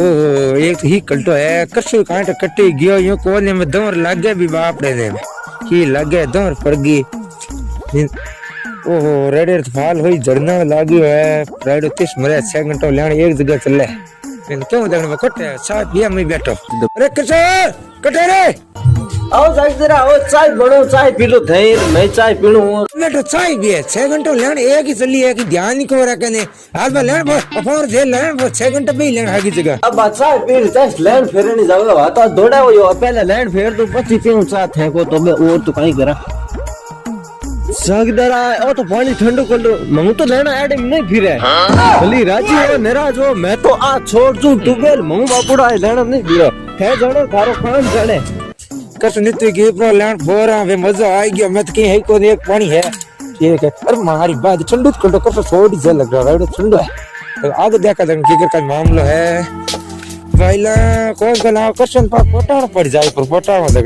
ओहो एक तो ही कल्टो है कसु कांट कट्टी गयो यूं कोने में दौर लागे भी बाप रे दे ही लागे दौर पड़ गई। ओहो रेडर फाल हुई झरना लाग्यो है रेडो 30 मरे 6 घंटा लेने एक जगह चले इन क्यों देखने में कटे साहब पिया में बैठो। अरे किशोर कटे रे आओ साहब जरा आओ चाय बनो चाय पी लो धैर मैं चाय पीणू बैठो चाय भी है 6 घंटा लेने एक ही चली है कि ध्यान नहीं को रखने आज बा लेने वो अफोर दे लेने वो 6 घंटा भी लेने आगे जगह अब बात चाय पी चाय लैंड फेरने जाओगे बात तो दौड़ा हो पहले लैंड फेर तो पछी पीऊं चाय थे को तो मैं और तो कहीं करा सागदरा ओ तो पानी ठंडो कर लो मंगू तो लेना एडम नहीं फिरे भली राजी है नाराज हो मैं तो आ छोड़ दूं टूबेल मंगू बापूड़ा लेना नहीं फिरो है जानो थारो काम जाने कस नित्य की प्रो लैंड फोरा वे मजा आ गया मैं तो कहीं है को एक पानी है ठीक है। अरे मारी बात ठंडू कर कर थोड़ी सी लग रहा है ठंडू है तो आगे देखा था कि का मामला है भाईला कौन गला क्वेश्चन पर पोटा पड़ जाए पर पोटा में